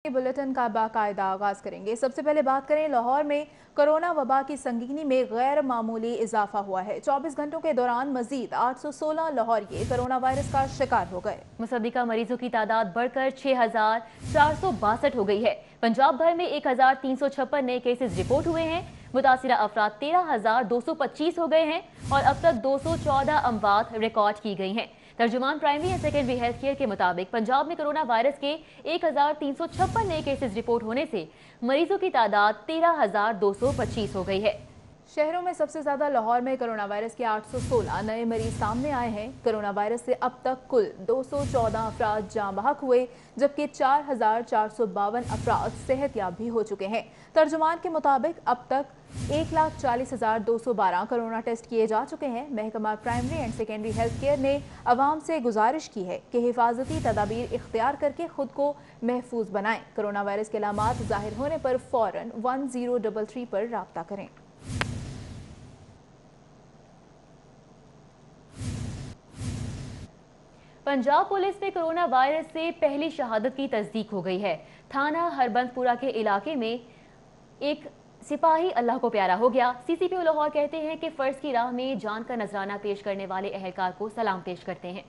Bulletin का बाकायदा आगाज करेंगे। सबसे पहले बात करें लाहौर में कोरोना वबा की संगीनी में गैर मामूली इजाफा हुआ है। 24 घंटों के दौरान मजीद 816 लाहौरिये कोरोना वायरस का शिकार हो गए। मुसद्दिका मरीजों की तादाद बढ़कर 6,462 हो गई है। पंजाब भर में 1,356 नए केसेस रिपोर्ट हुए हैं। मुतासिरा अफराद 13,225 हो गए हैं और अब तक 214 अमवात रिकॉर्ड की गई हैं। तर्जुमान primary and secondary health care के मुताबिक पंजाब में कोरोना वायरस के 1,356 नए केसेस रिपोर्ट होने से मरीजों की तादाद 13,225 हो गई है। शहरों में सबसे ज्यादा लाहौर में कोरोना वायरस के 816 नए मरीज सामने आए हैं। कोरोना वायरस से अब तक कुल 214 अफराद जाँ बहक हुए, जबकि 4,452 अफराद सेहतयाब भी हो चुके हैं। तर्जुमान के मुताबिक अब तक 1,40,212 कोरोना टेस्ट किए जा चुके हैं। महकमा primary and secondary health care ने अवाम से गुजारिश की है कि हिफाजती तदाबीर इख्तियार करके खुद को महफूज बनाएं। कोरोना वायरस के अलामात जाहिर होने पर फौरन 1033 पर राब्ता करें। पंजाब पुलिस में कोरोना वायरस से पहली शहादत की तस्दीक हो गई है। थाना हरबंदपुरा के इलाके में एक सिपाही अल्लाह को प्यारा हो गया। सीसीपीओ लाहौर कहते हैं कि फर्ज की राह में जान का नजराना पेश करने वाले अहलकार को सलाम पेश करते हैं।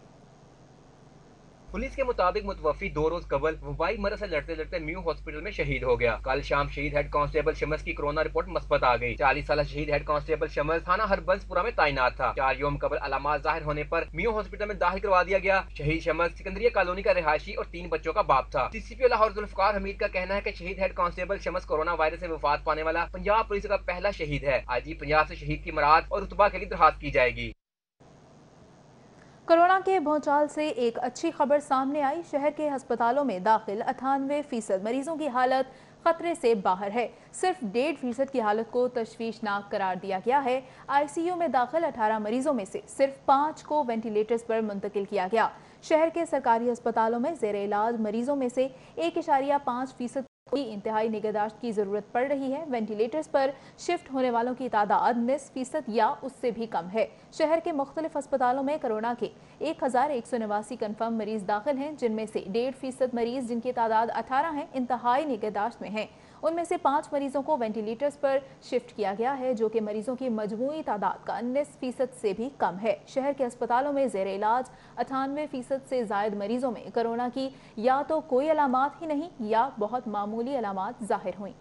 पुलिस के मुताबिक मुतवफी 2 रोज कबल वबाई मरज से लड़ते लड़ते म्यू हॉस्पिटल में शहीद हो गया। कल शाम शहीद हेड कांस्टेबल शमस की कोरोना रिपोर्ट मस्बत आ गई। 40 साल शहीद हेड कांस्टेबल शमस थाना हरबंसपुरा में तैनात था। 4 योम कबल अलामात जाहिर होने पर म्यू हॉस्पिटल में दाखिल करवा दिया गया। शहीद शमस सिकंदरिया कॉलोनी का रिहायशी और 3 बच्चों का बाप था। सीसीपीओ लाहौर जुल्फकार हमीद का कहना है कि शहीद head constable Shams corona virus से वफात पाने वाला पंजाब पुलिस का पहला शहीद है। आज ही पंजाब से शहीद की मराद और रुतबा के लिए दरखास्त की जाएगी। कोरोना के भौचाल से एक अच्छी खबर सामने आई। शहर के अस्पतालों में दाखिल 98% मरीजों की हालत खतरे से बाहर है। सिर्फ 1.5% की हालत को तशवीशनाक करार दिया गया है। आईसीयू में दाखिल 18 मरीजों में से सिर्फ 5 को वेंटिलेटर्स पर मुंतकिल किया गया। शहर के सरकारी अस्पतालों में जेर इलाज मरीजों में से 1.5% की इंतहाई निगहदाश्त की जरूरत पड़ रही है। वेंटिलेटर्स पर शिफ्ट होने वालों की तादाद 19% या उससे भी कम है। शहर के मुख्तलिफ अस्पतालों में कोरोना के 1,189 कन्फर्म मरीज दाखिल हैं, जिनमें से 1.5% मरीज जिनकी तादाद 18 है इंतहाई निगहदाश्त में हैं। उनमें से 5 मरीजों को वेंटिलेटर्स पर शिफ्ट किया गया है, जो कि मरीजों की मजमूई तादाद का 19% से भी कम है। शहर के अस्पतालों में जेर इलाज 98% से जायद मरीजों में कोरोना की या तो कोई अलामात ही नहीं या बहुत मामूली अलामात जाहिर हुई।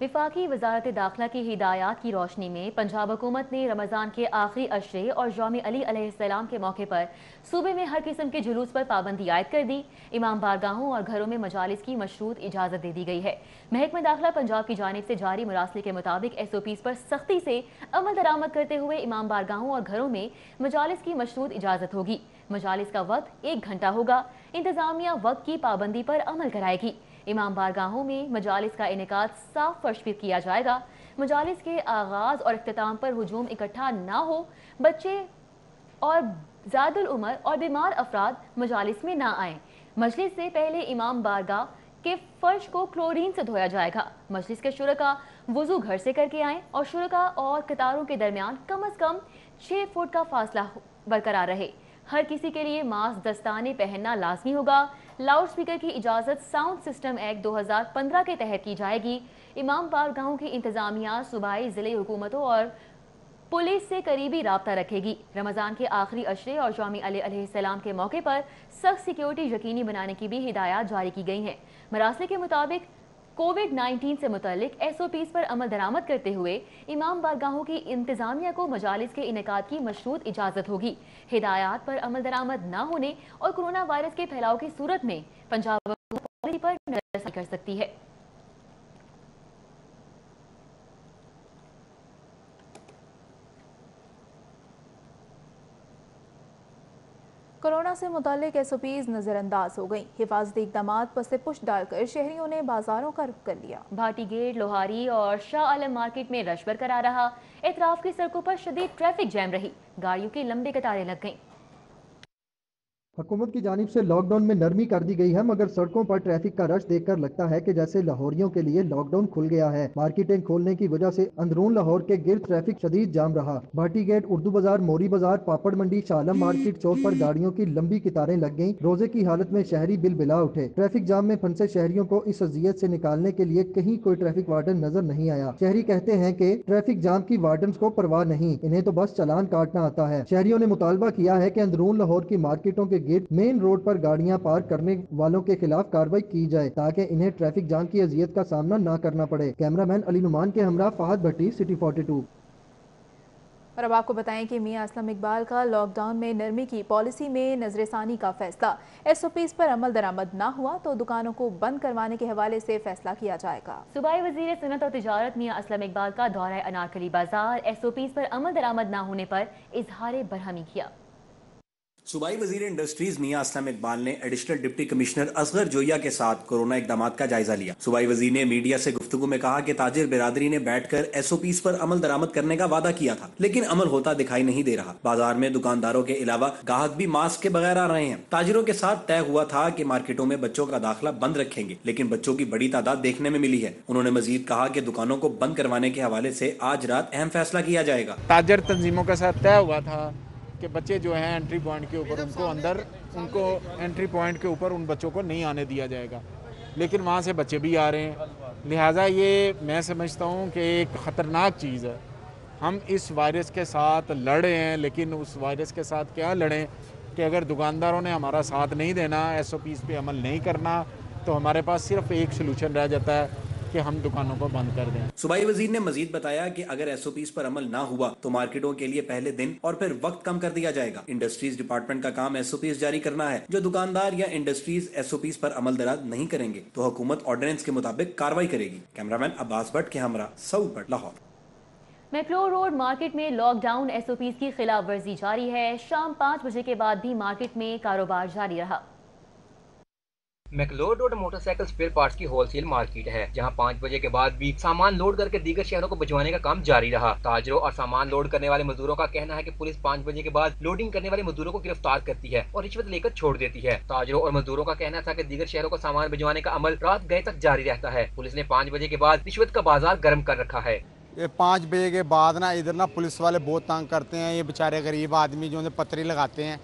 विफाकी वजारत दाखिला की हिदायत की रोशनी में पंजाब हुकूमत ने रमज़ान के आखिरी अशरे और यौम अली अलैहिस्सलाम के मौके पर सूबे में हर किस्म के जुलूस पर पाबंदी आयद कर दी। इमाम बारगाहों और घरों में मजालिस की मशरूत इजाज़त दे दी गई है। महकमा दाखिला पंजाब की जानिब से जारी मुरासले के मुताबिक SOPs पर सख्ती से अमल दरामद करते हुए इमाम बारगाहों और घरों में मजालिस की मशरूत इजाज़त होगी। मजालिस का वक्त 1 घंटा होगा। इंतजामिया वक्त की पाबंदी पर अमल कराएगी। इमाम बारगाहों में मजालिस का इनेकाद साफ फर्श पर किया जाएगा। मजालिस के आगाज और इख्तिताम पर हुजूम इकट्ठा ना हो। बच्चे और ज़ायदुल उम्र और बीमार अफराद मजालिस में ना आए। मजलिस से पहले इमाम बारगाह के फर्श को क्लोरीन से धोया जाएगा। मजलिस के शुरका वुजू घर से करके आएँ और शुरका और कतारों के दरमियान कम से कम 6 फुट का फासला बरकरार रहे। हर किसी के लिए मास्क दस्ताने पहनना लाजमी होगा। लाउड स्पीकर की इजाज़त साउंड सिस्टम एक्ट 2015 के तहत की जाएगी। इमाम बारगाहों की इंतजामिया सूबाई ज़िले हुकूमतों और पुलिस से करीबी राब्ता रखेगी। रमज़ान के आखिरी अशरे और यौम अली अलैहिस्सलाम के मौके पर सख्त सिक्योरिटी यकीनी बनाने की भी हिदायत जारी की गई हैं। मरासले के मुताबिक कोविड-19 से मुतल्लिक SOPs पर अमल दरामद करते हुए इमाम बारगाहों की इंतजामिया को मजालिस के इनेकाद की मशरूत इजाज़त होगी। हिदायत पर अमल दरामद न होने और कोरोना वायरस के फैलाव की सूरत में पंजाब पॉलिसी पर नजर कर सकती है। कोरोना से मुतालिक SOPs नजरअंदाज हो गई। हिफाजती इकदामात पर से पुश डालकर शहरियों ने बाजारों का रुख कर लिया। भाटी गेट, लोहारी और शाह आलम मार्केट में रश बरकरार रहा। इतराफ की सड़कों पर शदीद ट्रैफिक जैम रही। गाड़ियों की लंबी कतारें लग गईं। हुकूमत की जानिब से लॉकडाउन में नरमी कर दी गई है, मगर सड़कों पर ट्रैफिक का रश देखकर लगता है कि जैसे लाहौरियों के लिए लॉकडाउन खुल गया है। मार्केटें खोलने की वजह से अंदरून लाहौर के गिर्द ट्रैफिक शदीद जाम रहा। भाटी गेट, उर्दू बाजार, मोरी बाजार, पापड़ मंडी, शालम मार्केट चौक पर गाड़ियों की लंबी कतारें लग गईं। रोजे की हालत में शहरी बिलबिला उठे। ट्रैफिक जाम में फंसे शहरियों को इस अजियत से निकालने के लिए कहीं कोई ट्रैफिक वार्डन नजर नहीं आया। शहरी कहते हैं कि ट्रैफिक जाम की वार्डन को परवाह नहीं, इन्हें तो बस चालान काटना आता है। शहरियों ने मुतालबा किया है कि अंदरून लाहौर की मार्केटों के गेट मेन रोड पर गाड़ियां पार्क करने वालों के खिलाफ कार्रवाई की जाए ताकि इन्हें ट्रैफिक जाम की अजियत का सामना न करना पड़े। कैमरामैन अली नुमान के हमरा फहद भट्टी, सिटी 42। और अब आपको बताएं कि मियां असलम इकबाल का लॉकडाउन में नरमी की पॉलिसी में नजरसानी का फैसला। SOPs पर अमल दरामद ना हुआ तो दुकानों को बंद करवाने के हवाले से फैसला किया जाएगा। सूबाई वजीर सनत और तिजारत मियां असलम इकबाल का दौरा अनारकली बाजार, SOPs पर अमल दरामद ना होने पर इजहार बरहमी किया। सूबाई वजीर इंडस्ट्रीज मियां असलम इकबाल ने additional deputy commissioner Asghar Joya के साथ कोरोना इकदाम का जायजा लिया। सूबाई वजीर ने मीडिया से गुफ्तगू में कहा कि ताजिर बिरादरी ने बैठकर SOPs पर अमल दरामद करने का वादा किया था, लेकिन अमल होता दिखाई नहीं दे रहा। बाजार में दुकानदारों के अलावा ग्राहक भी मास्क के बगैर आ रहे हैं। ताजिरों के साथ तय हुआ था कि मार्केटों में बच्चों का दाखिला बंद रखेंगे, लेकिन बच्चों की बड़ी तादाद देखने में मिली है। उन्होंने मजीद कहा कि दुकानों को बंद करवाने के हवाले से आज रात अहम फैसला किया जाएगा। ताजर तंजीमों के साथ तय हुआ था कि बच्चे जो हैं एंट्री पॉइंट के ऊपर उनको एंट्री पॉइंट के ऊपर उन बच्चों को नहीं आने दिया जाएगा, लेकिन वहाँ से बच्चे भी आ रहे हैं। लिहाजा ये मैं समझता हूँ कि एक ख़तरनाक चीज़ है। हम इस वायरस के साथ लड़े हैं, लेकिन उस वायरस के साथ क्या लड़ें कि अगर दुकानदारों ने हमारा साथ नहीं देना, SOPs पे अमल नहीं करना, तो हमारे पास सिर्फ एक सलूशन रह जाता है कि हम दुकानों को बंद कर दें। सूबाई वजीर ने मजीद बताया कि अगर SOPs पर अमल ना हुआ तो मार्केटों के लिए पहले दिन और फिर वक्त कम कर दिया जाएगा। इंडस्ट्रीज डिपार्टमेंट का काम SOPs जारी करना है। जो दुकानदार या इंडस्ट्रीज SOPs पर अमल दराज नहीं करेंगे तो हुकूमत ऑर्डिनेंस के मुताबिक कार्रवाई करेगी। कैमरामैन अब्बास भट्ट के हमरा, साउथ लाहौर। मैक्लो रोड मार्केट में लॉकडाउन SOPs की खिलाफ वर्जी जारी है। शाम 5 बजे के बाद भी मार्केट में कारोबार जारी रहा। McLeod road motorcycle spare parts की होलसेल मार्केट है, जहां 5 बजे के बाद भी सामान लोड करके दीगर शहरों को भिजवाने का काम जारी रहा। ताजरों और सामान लोड करने वाले मजदूरों का कहना है कि पुलिस 5 बजे के बाद लोडिंग करने वाले मजदूरों को गिरफ्तार करती है और रिश्वत लेकर छोड़ देती है। ताजरों और मजदूरों का कहना था कि दीगर शहरों को सामान भिजवाने का अमल रात गए तक जारी रहता है। पुलिस ने 5 बजे के बाद रिश्वत का बाजार गर्म कर रखा है। ये 5 बजे के बाद ना इधर ना पुलिस वाले बहुत तंग करते हैं। ये बेचारे गरीब आदमी जो पतरी लगाते हैं,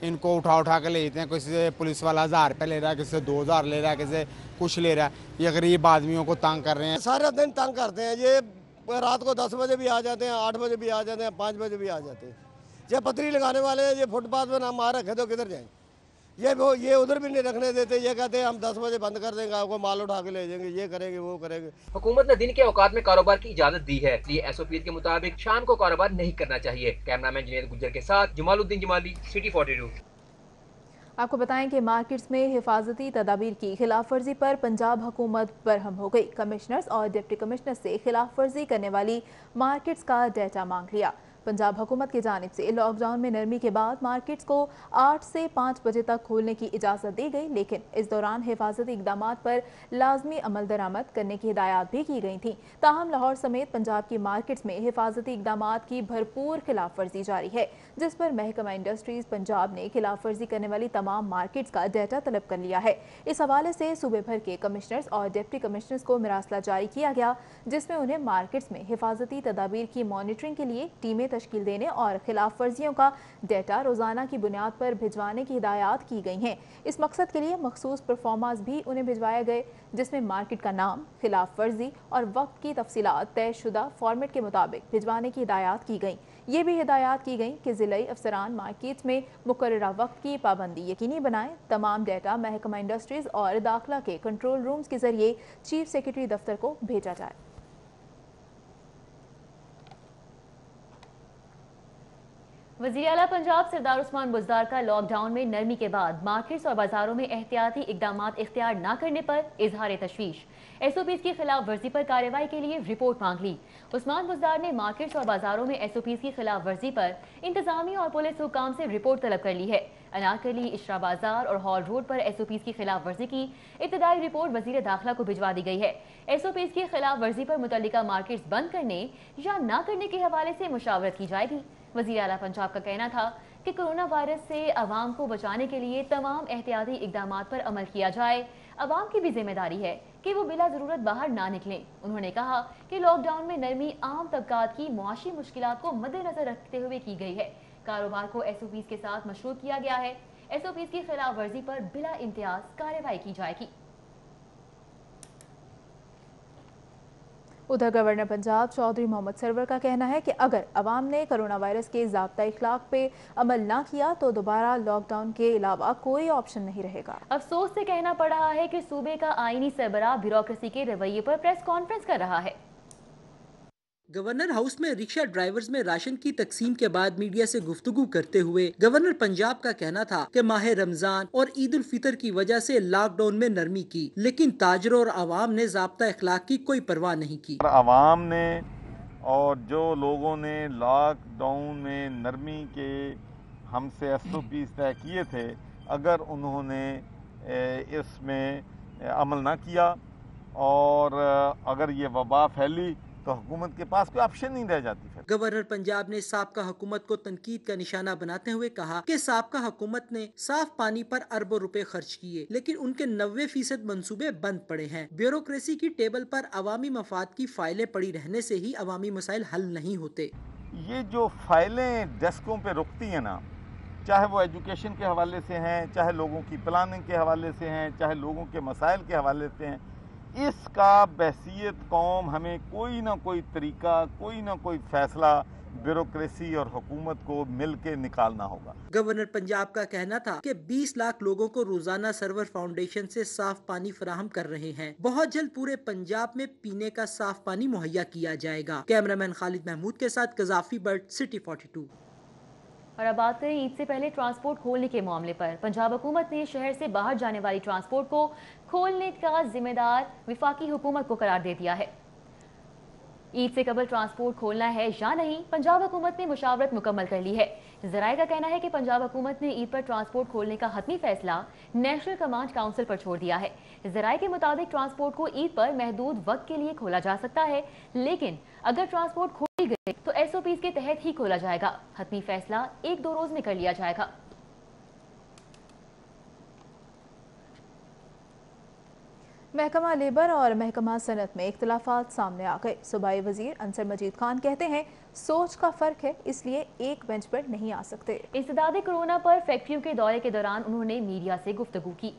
इनको उठा के ले जाते हैं। किसी से पुलिस वाला 1000 रुपये ले रहा है, किसी से 2000 ले रहा है, किसी से कुछ ले रहा है। ये गरीब आदमियों को तंग कर रहे हैं, सारा दिन तंग करते हैं। ये रात को 10 बजे भी आ जाते हैं, 8 बजे भी आ जाते हैं, 5 बजे भी आ जाते हैं। ये पतरी लगाने वाले हैं, ये फुटपाथ में ना मार रखे तो किधर जाएँ। ये उधर भी नहीं रखने देते। ये कहते हैं हम 10 बजे बंद कर देंगे, आपको माल उठा के ले जाएंगे, ये करेंगे वो करेंगे। हुकूमत ने दिन के औकात में कारोबार की इजाजत दी है, इसलिए SOPs के मुताबिक शाम को कारोबार नहीं करना चाहिए। कैमरामैन जुनेद गुज्जर के साथ जमालुद्दीन जमाली, सिटी 42। आपको बताएं कि मार्केट्स में हिफाजती तदाबीर की खिलाफ वर्जी पर पंजाब हुकूमत बरहम हो गई। कमिश्नर्स और डिप्टी कमिश्नर से खिलाफ वर्जी करने वाली मार्केट्स का डाटा मांग लिया। पंजाब हुकूमत की जानिब से लॉकडाउन में नरमी के बाद मार्केट्स को 8 से 5 बजे तक खोलने की इजाज़त दी गई, लेकिन इस दौरान हिफाजती इकदाम पर लाजमी अमल दरामद करने की हिदायत भी की गई थी। ताहम लाहौर समेत पंजाब की मार्केट्स में हिफाजती इकदाम की भरपूर खिलाफ वर्जी जारी है, जिस पर महकमा इंडस्ट्रीज पंजाब ने खिलाफ वर्जी करने वाली तमाम मार्केट्स का डाटा तलब कर लिया है। इस हवाले से सूबे भर के कमिश्नर्स और डिप्टी कमिश्नर्स को मरासला जारी किया गया, जिसमें उन्हें मार्केट्स में हिफाजती तदाबीर की मॉनिटरिंग के लिए टीमें तश्कील देने और खिलाफ वर्जियों का डाटा रोजाना की बुनियाद पर भिजवाने की हिदायत की गई हैं। इस मकसद के लिए मखसूस परफॉर्मास भी उन्हें भिजवाए गए, जिसमें मार्केट का नाम, खिलाफ वर्जी और वक्त की तफसीलात तयशुदा फॉर्मेट के मुताबिक भिजवाने की हिदायत की गई। ये भी हिदायत की गई कि ज़िले अफसरान मार्केट्स में मुकर्ररा वक्त की पाबंदी यकीनी बनाएं। तमाम डाटा महकमा इंडस्ट्रीज और दाखिला के कंट्रोल रूम्स के जरिए चीफ सेक्रेटरी दफ्तर को भेजा जाए। वज़ीर आला पंजाब सरदार उस्मान बुज़दार का लॉकडाउन में नरमी के बाद मार्केट्स और बाजारों में एहतियाती इक़दामात इख्तियार न करने पर इजहार तशवीश। SOPs की खिलाफ वर्जी पर कार्रवाई के लिए रिपोर्ट मांग ली। उस्मान बुज़दार ने मार्केट्स और बाजारों में SOPs की खिलाफ वर्जी पर इंतजामी और पुलिस हुकाम से रिपोर्ट तलब कर ली है। अनारकली, इशरा बाजार और हॉल रोड पर SOPs की खिलाफ वर्जी की इब्तदाई रिपोर्ट वज़ीर दाखिला को भिजवा दी गई है। SOPs की खिलाफ वर्जी पर मुतल्लिका मार्केट्स बंद करने या न करने के हवाले से मुशावरत की जाएगी। वज़ीर आला पंजाब का कहना था کہ کورونا وائرس سے عوام کو بچانے کے لیے تمام احتیاطی اقدامات پر عمل کیا جائے۔ عوام کی بھی ذمہ داری ہے کہ وہ بلا ضرورت باہر نہ نکلیں۔ انہوں نے کہا کہ لاک ڈاؤن میں نرمی عام طبقات کی معاشی مشکلات کو مد نظر رکھتے ہوئے کی گئی ہے۔ کاروبار کو ایس او پیز کے ساتھ مشروط کیا گیا ہے۔ ایس او پیز کی خلاف ورزی پر بلا امتیاز کارروائی کی جائے گی۔ ادھر گورنر پنجاب چودھری محمد سرور کا کہنا ہے کہ اگر عوام نے کرونا وائرس کے ضابطہ اخلاق پہ عمل نہ کیا تو دوبارہ لاک ڈاؤن کے علاوہ کوئی آپشن نہیں رہے گا۔ افسوس سے کہنا پڑ رہا ہے کہ صوبے کا آئینی سربراہ بیوروکریسی کے رویے پر پریس کانفرنس کر رہا ہے۔ گورنر ہاؤس میں رکشہ ڈرائیورز میں راشن کی تقسیم کے بعد میڈیا سے گفتگو کرتے ہوئے گورنر پنجاب کا کہنا تھا کہ ماہ رمضان اور عید الفطر کی وجہ سے لاک ڈاؤن میں نرمی کی، لیکن تاجروں اور عوام نے ضابطہ اخلاق کی کوئی پرواہ نہیں کی۔ عوام نے اور جو لوگوں نے لاک ڈاؤن میں نرمی کے ہم سے ایس او پیز طے کیے تھے، اگر انہوں نے اس میں عمل نہ کیا اور اگر یہ وبا پھیلی تو حکومت کے پاس کوئی آپشن نہیں رہ جاتی۔ گورنر پنجاب نے سابقہ حکومت کو تنقید کا نشانہ بناتے ہوئے کہا کہ سابقہ حکومت نے صاف پانی پر اربوں روپے خرچ کیے، لیکن ان کے 90% منصوبے بند پڑے ہیں۔ بیوروکریسی کی ٹیبل پر عوامی مفاد کی فائلیں پڑی رہنے سے ہی عوامی مسائل حل نہیں ہوتے۔ یہ جو فائلیں ڈیسکوں پہ رکتی ہیں نا، چاہے وہ ایجوکیشن کے حوالے سے ہیں، چاہے لوگوں کی پلاننگ کے حوالے سے ہیں، چاہے لوگوں کے مسائل کے حوالے سے ہیں، اس کا بحثیت قوم ہمیں کوئی نہ کوئی طریقہ، کوئی نہ کوئی فیصلہ بیوروکریسی اور حکومت کو مل کے نکالنا ہوگا۔ گورنر پنجاب کا کہنا تھا کہ 20 لاکھ لوگوں کو روزانہ سرور فاؤنڈیشن سے صاف پانی فراہم کر رہے ہیں۔ بہت جلد پورے پنجاب میں پینے کا صاف پانی مہیا کیا جائے گا۔ کیمرامین خالد محمود کے ساتھ قذافی بٹ، سٹی 42۔ اور اب بات کریں عید سے پہلے ٹرانسپورٹ کھولنے کے معاملے پر۔ پنجاب حکومت نے شہر سے باہر جانے والی ٹرانسپورٹ کو کھولنے کا ذمہ دار وفاقی حکومت کو قرار دے دیا ہے۔ عید سے قبل ٹرانسپورٹ کھولنا ہے یا نہیں، پنجاب حکومت نے مشاورت مکمل کر لی ہے۔ ذرائع کا کہنا ہے کہ پنجاب حکومت نے عید پر ٹرانسپورٹ کھولنے کا حتمی فیصلہ نیشنل کمانڈ کونسل پر چھوڑ دیا ہے۔ ذرائع کے مطابق ٹرانسپورٹ کو عید پر محدود وقت کے لیے کھولا جا سکتا ہے، لیکن اگر ٹرانسپورٹ کھولی گئی تو ایس او پیز کے تحت ہی کھولا جائے گا۔ حتمی فیصلہ 1-2 روز میں کر لیا جائے گا۔ محکمہ لیبر اور محکمہ صنعت میں اختلافات سامنے آ گئے۔ صوبائی وزیر انصر مجید خان کہتے ہیں سوچ کا فرق ہے، اس لیے ایک بینچ پر نہیں آ سکتے۔ انسداد کورونا پر فیکٹریوں کے دورے کے دوران انہوں نے میڈیا سے گفتگو کی۔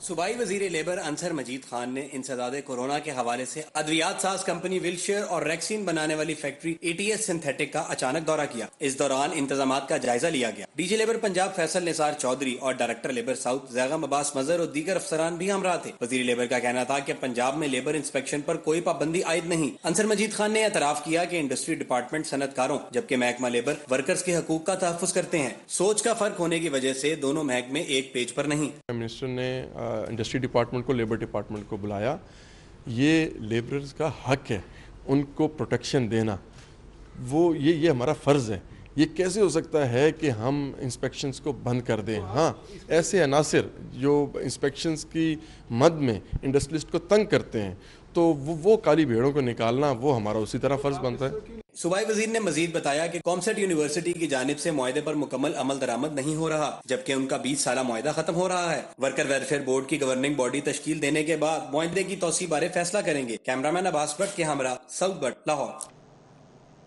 صوبائی وزیر لیبر انصر مجید خان نے انسداد کورونا کے حوالے سے ادویات ساز کمپنی ویلشیئر اور ریکسین بنانے والی factory E T S synthetic کا اچانک دورہ کیا۔ اس دوران انتظامات کا جائزہ لیا گیا۔ D G labour Punjab Faisal Nisar Chaudhry اور director labour south Zaigham Abbas Mazhar اور دیگر افسران بھی ہمراہ تھے۔ وزیر لیبر کا کہنا تھا کہ پنجاب میں لیبر انسپیکشن پر کوئی پابندی عائد نہیں۔ انصر مجید خان نے اعتراف کیا کہ انڈسٹری ڈپارٹمنٹ صنعت کاروں جبکہ محکمہ لیبر ورکرز کے حقوق کا تحفظ کرتے ہیں۔ سوچ کا فرق ہونے کی وجہ سے دونوں محکمے ایک پیج پر نہیں۔ منسٹر نے انڈسٹری ڈپارٹمنٹ کو، لیبر ڈپارٹمنٹ کو بلایا۔ یہ لیبرز کا حق ہے ان کو پروٹیکشن دینا، وہ یہ ہمارا فرض ہے۔ یہ کیسے ہو سکتا ہے کہ ہم انسپیکشنز کو بند کر دیں؟ ہاں، ایسے عناصر جو انسپیکشنز کی مد میں انڈسٹریلسٹ کو تنگ کرتے ہیں تو وہ کالی بھیڑوں کو نکالنا وہ ہمارا اسی طرح فرض بنتا ہے۔ صوبائی وزیر نے مزید بتایا کہ کامسیٹ یونیورسٹی کی جانب سے معاہدے پر مکمل عمل درآمد نہیں ہو رہا، جبکہ ان کا 20 سالہ معاہدہ ختم ہو رہا ہے۔ ورکر ویلفیئر بورڈ کی گورننگ باڈی تشکیل دینے کے بعد معاہدے کی توسیع بارے فیصلہ کریں گے۔ کیمرامین عباس بٹ کے ہمراہ ساؤتھ بٹ، لاہور۔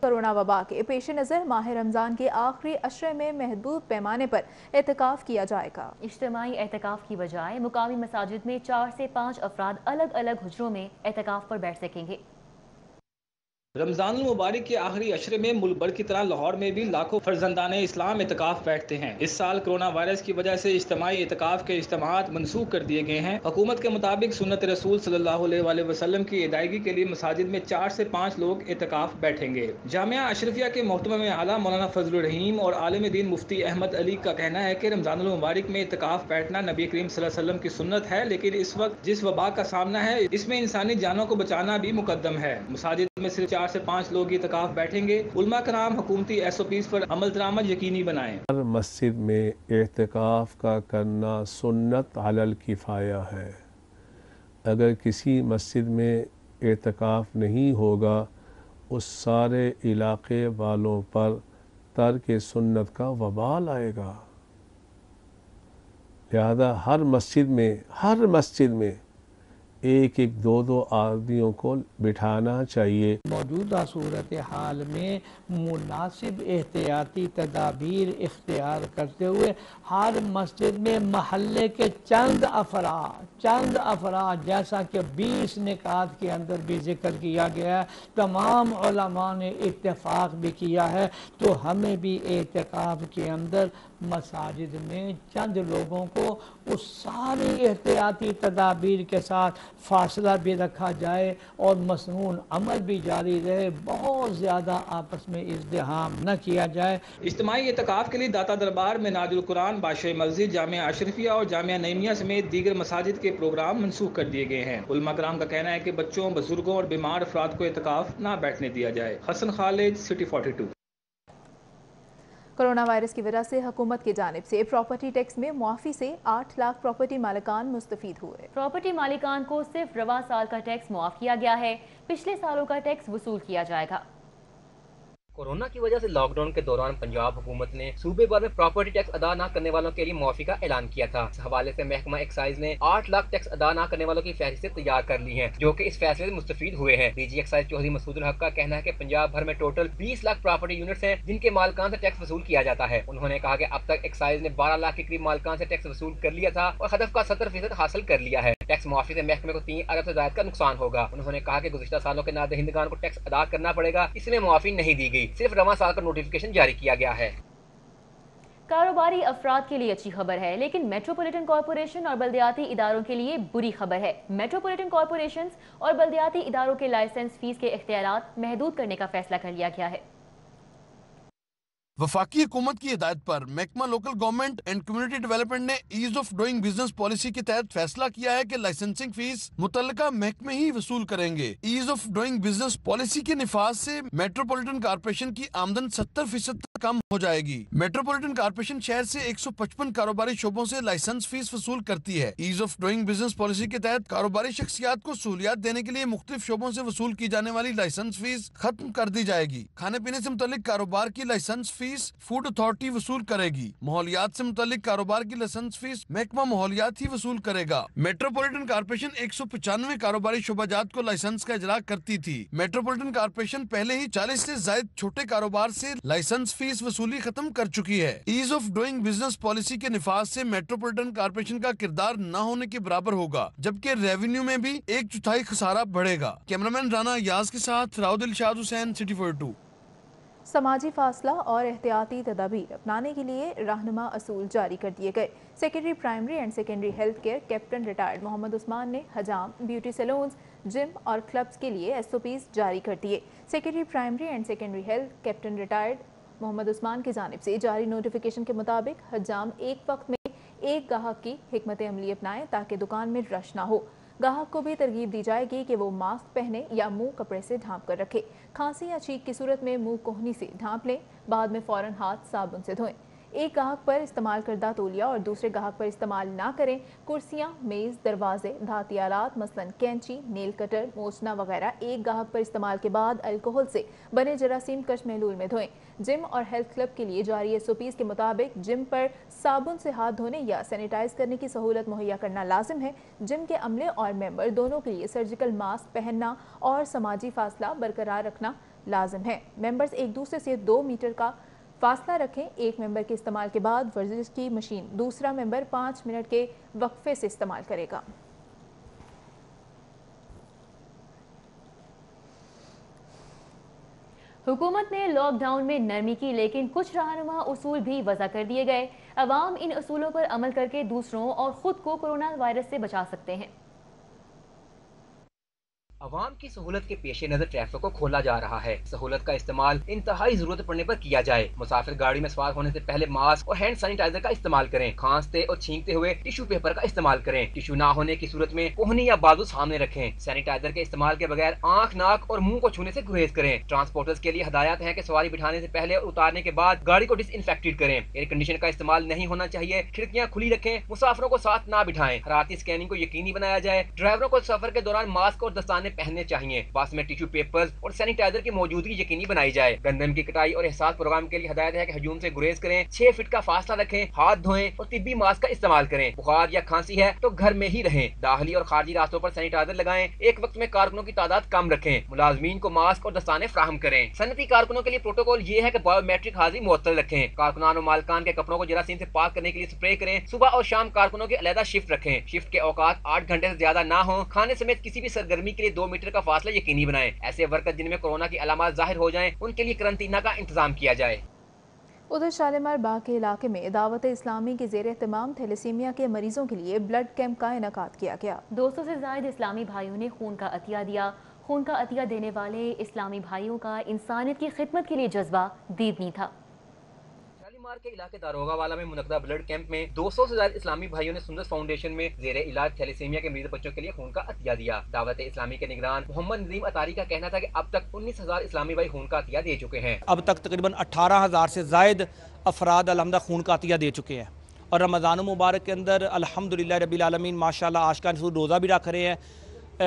کورونا وبا کے پیش نظر ماہ رمضان کے آخری عشرے میں محدود پیمانے پر اعتکاف کیا جائے گا۔ اجتماعی اعتکاف کی بجائے مقامی مساجد میں 4 سے 5 افراد الگ الگ حجروں میں اعتکاف پر بیٹھ سکیں گے۔ رمضان المبارک کے آخری عشرے میں ملک بھر کی طرح لاہور میں بھی لاکھوں فرزندان اسلام اعتکاف بیٹھتے ہیں۔ اس سال کرونا وائرس کی وجہ سے اجتماعی اعتکاف کے اجتماعات منسوخ کر دیے گئے ہیں۔ حکومت کے مطابق سنت رسول صلی اللہ علیہ وآلہ وسلم کی ادائیگی کے لیے مساجد میں 4 سے 5 لوگ اعتکاف بیٹھیں گے۔ جامعہ اشرفیہ کے محتمم اعلیٰ مولانا فضل الرحیم اور عالم دین مفتی احمد علی کا کہنا ہے کہ رمضان المبارک میں اعتکاف بیٹھنا نبی کریم صلی اللہ علیہ وسلم کی سنت ہے، لیکن اس وقت جس وبا کا سامنا ہے اس میں انسانی جانوں کو بچانا بھی مقدم ہے۔ مساجد میں صرف 4 سے 5 لوگ اعتکاف بیٹھیں گے۔ علماء کرام حکومتی ایس او پیز پر عمل درآمد یقینی بنائیں۔ ہر مسجد میں اعتکاف کا کرنا سنت علی الکفایہ ہے۔ اگر کسی مسجد میں اعتکاف نہیں ہوگا اس سارے علاقے والوں پر तर्क सुन्नत का वबाल आएगा। लिहाजा हर मस्जिद में एक एक दो दो आदमियों को बिठाना चाहिए। मौजूदा सूरत हाल में मुनासिब एहतियाती तदाबीर इख्तियार करते हुए हर मस्जिद में महल्ले के चंद अफराद जैसा कि 20 निकात के अंदर भी जिक्र किया गया है, तमाम उलमा ने इत्तेफाक भी किया है, तो हमें भी एहतिकाफ के अंदर मसाजिद में चंद लोगों को उस सारी एहतियाती तदाबीर के साथ फासला भी रखा जाए और मसनून अमल भी जारी रहे, बहुत ज़्यादा आपस में इज़्दिहाम न किया जाए। इज्तिमाई एतकाफ़ के लिए दाता दरबार में नाजुल कुरान, बादशाही मस्जिद, जामिया अशरफिया और जामिया नईमिया समेत दीगर मसाजिद के प्रोग्राम मनसूख कर दिए गए हैं। उलमा कराम का कहना है कि बच्चों, बुजुर्गों और बीमार अफराद को एतकाफ़ ना बैठने दिया जाए। Hasan Khalid, city 42। Corona virus की वजह से हुकूमत की जानिब से प्रॉपर्टी टैक्स में मुआफ़ी से 8 लाख प्रॉपर्टी मालिकान मुस्तफ़ीद हुए। प्रॉपर्टी मालिकान को सिर्फ रवा साल का टैक्स मुआफ़ किया गया है, पिछले सालों का टैक्स वसूल किया जाएगा। कोरोना की वजह से लॉकडाउन के दौरान पंजाब हुकूमत ने सूबे भर में प्रॉपर्टी टैक्स अदा न करने वालों के लिए मुआफ़ी का ऐलान किया था। इस हवाले से महकमा एक्साइज ने 8 लाख टैक्स अदा न करने वालों की फहरिस्तें तैयार कर ली हैं, जो कि इस फैसले से मुस्तफीद हुए हैं। डीजी एक्साइज चौधरी मसूद उल हक का कहना है कि पंजाब भर में टोटल 20 लाख प्रॉपर्टी यूनिट्स हैं जिनके मालिकान से टैक्स वसूल किया जाता है। उन्होंने कहा कि अब तक एक्साइज ने 12 लाख के करीब मालिकान से टैक्स वसूल कर लिया था और हदफ का 70% हासिल कर लिया है। टैक्स मुआफ़ी से महकमे को 3 अरब से ज़ायद का नुकसान होगा। उन्होंने कहा कि गुज़िश्ता सालों के नादहिंदगान को टैक्स अदा करना पड़ेगा, इसमें मुआफ़ी नहीं दी गई, सिर्फ रवां साल का नोटिफिकेशन जारी किया गया है। कारोबारी अफराद के लिए अच्छी खबर है, लेकिन मेट्रोपॉलिटन कॉरपोरेशन और बल्दियाती इदारों के लिए बुरी खबर है। मेट्रोपॉलिटन कॉरपोरेशन और बल्दियाती इदारों के लाइसेंस फीस के इख्तियारात महदूद करने का फैसला कर लिया गया है। वफाकी हुकूमत की हिदायत पर महकमा local government and community development ने ease of doing business policy के तहत फैसला किया है कि लाइसेंसिंग फीस मुतल्लिका महकमे ही वसूल करेंगे। Ease of doing business policy के निफाज से मेट्रोपॉलिटन कॉर्पोरेशन की आमदन 70% तक कम हो जाएगी। मेट्रोपॉलिटन कॉर्पोरेशन शहर से 155 कारोबारी शोबों से लाइसेंस फीस वसूल करती है। Ease of doing business policy के तहत कारोबारी शख्सियात को सहूलियात देने के लिए मुख्तलिफ शोबों से वसूल की जाने वाली लाइसेंस फीस खत्म कर दी जाएगी। खाने पीने से मुतल्लिक कारोबार की लाइसेंस फीस फूड अथॉरिटी वसूल करेगी। माहौलियात से मुतल्लिक कारोबार की लाइसेंस फीस महकमा माहौलियात ही वसूल करेगा। मेट्रोपॉलिटन कॉर्पोरेशन 195 कारोबारी शोबाजात को लाइसेंस का इजरा करती थी। मेट्रोपॉलिटन कॉर्पोरेशन पहले ही 40 से ज्यादा छोटे कारोबार से लाइसेंस फीस वसूली खत्म कर चुकी है। Ease of doing business policy के निफाज से मेट्रोपॉलिटन कॉर्पोरेशन का किरदार न होने के बराबर होगा, जबकि रेवेन्यू में भी 1/4 खसारा बढ़ेगा। कैमरामैन राना याज के साथ राउद इलशाद हुसैन, सिटी 42। समाजी फासला और एहतियाती तदाबीर अपनाने के लिए रहनुमा असूल जारी कर दिए गए। Secondary primary and secondary health care captain retired Mohammad Usman ने हजाम, ब्यूटी सैलून्स, जिम और क्लब्स के लिए SOPs जारी कर दिए। Secondary primary and secondary health captain retired Mohammad Usman की जानिब से जारी नोटिफिकेशन के मुताबिक हजाम एक वक्त में एक गाहक की हिकमत अमली अपनाएं ताकि दुकान में रश ना हो। गाहक को भी तरगीब दी जाएगी कि वो मास्क पहने या मुंह कपड़े से ढांप कर रखे। खांसी या छींक की सूरत में मुंह कोहनी से ढांप लें, बाद में फौरन हाथ साबुन से धोएं। एक गाहक पर इस्तेमाल करदा तौलिया और दूसरे गाहक पर इस्तेमाल ना करें। कुर्सियां, मेज़, दरवाजे, धाती आलात मसलन कैंची, नेल कटर, मोचना वगैरह एक गाहक पर इस्तेमाल के बाद अल्कोहल से बने जरासीम कश महलूल में धोएं। जिम और हेल्थ क्लब के लिए जारी SOPs के मुताबिक जिम पर साबुन से हाथ धोने या सैनिटाइज करने की सहूलत मुहैया करना लाजिम है। जिम के अमले और मेंबर दोनों के लिए सर्जिकल मास्क पहनना और समाजी फासला बरकरार रखना लाजिम है। मेंबर्स एक दूसरे से 2 मीटर का फासला रखें। एक मेंबर के इस्तेमाल के बाद वर्जिश की मशीन दूसरा मेंबर 5 मिनट के वक्फे से इस्तेमाल करेगा। हुकूमत ने लॉकडाउन में नरमी की, लेकिन कुछ रहनुमा उसूल भी वज़ा कर दिए गए। अवाम इन उसूलों पर अमल करके दूसरों और खुद को कोरोना वायरस से बचा सकते हैं। अवाम की सहूलत के पेश नजर ट्रैफिक को खोला जा रहा है। सहूलत का इस्तेमाल इंतहाई जरूरत पड़ने पर किया जाए। मुसाफिर गाड़ी में सवार होने से पहले मास्क और हैंड सैनिटाइजर का इस्तेमाल करें। खांसते और छींकते हुए टिश्यू पेपर का इस्तेमाल करें। टिश्यू ना होने की सूरत में कोहनी या बाजू सामने रखें। सैनिटाइजर के इस्तेमाल के बगैर आंख, नाक और मुंह को छूने से गुरेज करें। ट्रांसपोर्टर्स के लिए हदायत है कि सवारी बिठाने से पहले और उतारने के बाद गाड़ी को डिसइंफेक्टेड करें। एयर कंडीशनर का इस्तेमाल नहीं होना चाहिए। खिड़कियां खुली रखें। मुसाफिरों को साथ ना बिठाएं। हरारती स्कैनिंग को यकीनी बनाया जाए। ड्राइवरों को सफर के दौरान मास्क और दस्ताने दस्ताने पहनने चाहिए। बस में टिश्यू पेपर्स और सैनिटाइजर की मौजूदगी यकीनी बनाई जाए। गंदम की कटाई और एहसास प्रोग्राम के लिए हिदायत है कि हजूम से गुरेज करें, 6 फीट का फासला रखें, हाथ धोएं और तिब्बी मास्क का इस्तेमाल करें। बुखार या खांसी है तो घर में ही रहें। दाखिली और खारजी रास्तों पर सैनिटाइजर लगाएं। एक वक्त में कारकुनों की तादाद कम रखें। मुलाजमीन को मास्क और दस्ताने फराहम करें। सनती कारकुनों के लिए प्रोटोकॉल ये है कि बायोमेट्रिक हाजिरी मुअत्तल रखें। कारकुनान और मालकान के कपड़ों को जरासीम से पाक करने के लिए स्प्रे करें। सुबह और शाम कारकुनों की अलहदा शिफ्ट रखें। शिफ्ट के औकात 8 घंटे से ज्यादा ना हो। खाने समेत किसी भी सरगर्मी के लिए 2 मीटर का फासला यकीनी बनाएं। ऐसे वर्कर जिनमें कोरोना की अलामत जाहिर हो जाएं, उनके लिए करंटीना का इंतजाम किया जाए। उधर शालीमार बाग के इलाके में दावत इस्लामी के ज़ेर एहतमाम थैलेसीमिया के मरीजों के लिए ब्लड कैंप का इनेकाद किया गया। 200 से ज़ायद इस्लामी भाइयों ने खून का अतिया दिया। खून का अतिया देने वाले इस्लामी भाइयों का इंसानियत की खिदमत के लिए जज्बा दीदनी था। शालीमार के इलाके दारोगा वाला में मुनक्दा ब्लड कैंप में 200 से ज्यादा इस्लामी भाइयों ने सुंदर फाउंडेशन में जेरे इलाज थैलेसीमिया के मरीज बच्चों के लिए खून का अतिया दिया। दावत इस्लामी के निगरान मोहम्मद नजीम अतारी का कहना था कि अब तक 19,000 इस्लामी भाई खून का अतिया दे चुके हैं। अब तक तकरीबन 18,000 से जायद अफराद अलहमदा खून का अतिया दे चुके हैं और रमज़ान मुबारक के अंदर अल्हम्दुलिल्लाह रब्बिल आलमीन माशाल्लाह आशिकान रसूल रोज़ा भी रख रहे हैं,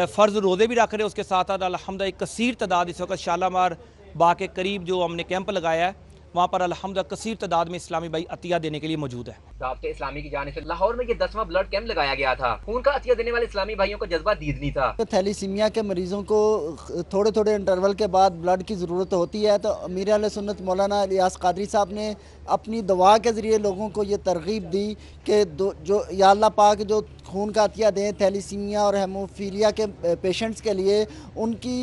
फ़र्ज़ रोज़े भी रख रहे हैं। उसके साथ साथ अल्हम्दुलिल्लाह एक कसीर तादाद इस वक्त शालीमार बाग के करीब जो हमने कैंप लगाया है वहाँ पर अल्हम्दुलिल्लाह कसीर तादाद में इस्लामी भाई अतिया देने के लिए मौजूद है। दावत इस्लामी की जानिब से लाहौर में ये 10वां ब्लड कैंप लगाया गया था। खून का अतिया देने वाले इस्लामी भाइयों का जज्बा दीदनी था। थैलीसीमिया के मरीजों को थोड़े थोड़े इंटरवल के बाद ब्लड की ज़रूरत होती है, तो अमीर अहले सुन्नत मौलाना इलियास कादरी साहब ने अपनी दवा के ज़रिए लोगों को ये तरगीब दी कि जो या अल्लाह पाक जो खून का अतिया दें थैलीसीमिया और हेमोफीलिया के पेशेंट्स के लिए, उनकी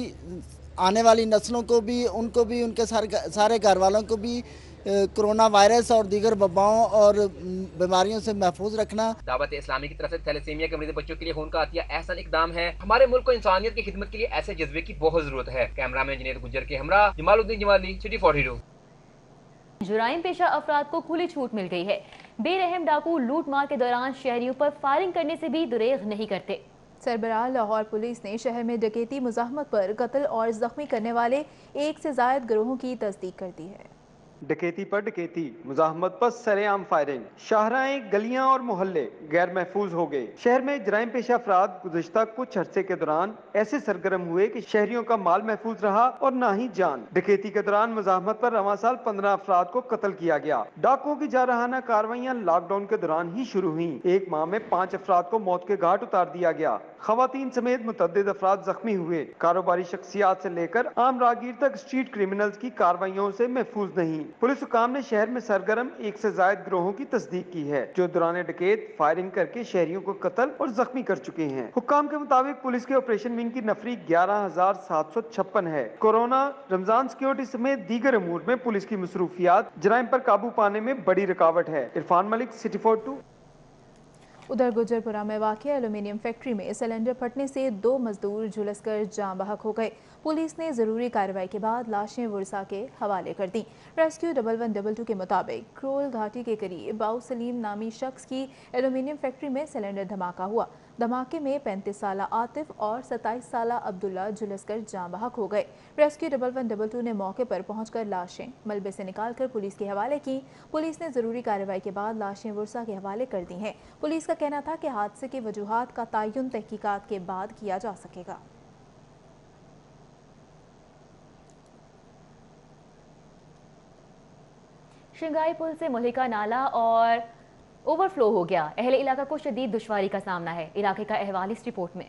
आने वाली नस्लों को भी, उनको भी, उनके सारे घर वालों को भी कोरोना वायरस और दीगर वबाओं और बीमारियों से महफूज रखना। दावत इस्लामी की तरफ से थैलेसीमिया के मरीज बच्चों के लिए खून का अतिया एहसन इकदाम है। हमारे मुल्क को इंसानियत की खिदमत के लिए ऐसे जज्बे की बहुत जरूरत है। कैमरामैन इंजीनियर गुजर के हमरा जमालुद्दीन जमाली, सिटी 42। जुराइम पेशा अफराद को खुली छूट मिल गई है। बेरहम डाकू लूट मार के दौरान शहरियों पर फायरिंग करने से भी दुरेग नहीं करते। सरबराह लाहौर पुलिस ने शहर में डकैती, मुज़ाहमत पर कत्ल और जख्मी करने वाले 1 से ज़ायद गिरोहों की तस्दीक कर दी है। डकैती पर डकैती, मुज़ाहमत पर सरेआम फायरिंग, शाहराएं, गलियां और मोहल्ले गैर महफूज हो गए। शहर में जराइम पेशा अफराद गुज़श्ता कुछ अरसे के दौरान ऐसे सरगर्म हुए कि शहरियों का माल महफूज रहा और ना ही जान। डकैती के दौरान मुज़ाहमत पर रवां साल 15 अफराद को कत्ल किया गया। डाकुओं की जारहाना कार्रवाइयां लॉकडाउन के दौरान ही शुरू हुई। 1 माह में 5 अफराद को मौत के घाट उतार दिया गया। खवातीन समेत मुतअद्दिद अफराद जख्मी हुए। कारोबारी शख्सियात से लेकर आम राहगीर तक स्ट्रीट क्रिमिनल्स की कार्रवाइयों से महफूज नहीं। पुलिस हुकाम ने शहर में सरगर्म 1 से ज़ायद गिरोहों की तस्दीक की है जो दौरान डकैत फायरिंग करके शहरियों को कत्ल और जख्मी कर चुके हैं। हुकाम के मुताबिक पुलिस के ऑपरेशन विंग की नफरी 11,756 है। कोरोना, रमजान सिक्योरिटी समेत दीगर अमूर में पुलिस की मसरूफियात जराइम पर काबू पाने में बड़ी रुकावट है। इरफान मलिक, सिटी 42। उधर गुजरपुरा में वाक़ एल्यूमिनियम फैक्ट्री में सिलेंडर फटने से 2 मजदूर झुलसकर जाँ बहक हो गए। पुलिस ने ज़रूरी कार्रवाई के बाद लाशें वर्सा के हवाले कर दी। रेस्क्यू 1112 के मुताबिक क्रोल घाटी के करीब बाऊ सलीम नामी शख्स की एल्यूमिनियम फैक्ट्री में सिलेंडर धमाका हुआ। धमाके में 35 साला आतिफ और 27 साला अब्दुल्ला झुलसकर जाँ बहक हो गए। रेस्क्यू 1112 ने मौके पर पहुंचकर लाशें मलबे से निकालकर पुलिस के हवाले की। पुलिस ने ज़रूरी कार्रवाई के बाद लाशें वर्सा के हवाले कर दी हैं। पुलिस का कहना था कि हादसे की वजूहात का तयन तहकीकात के बाद किया जा सकेगा। शंघाई पुल से मुल्लिका नाला और ओवरफ्लो हो गया। अहले इलाका को शदीद दुश्वारी का सामना है। इलाके का अहवाल इस रिपोर्ट में।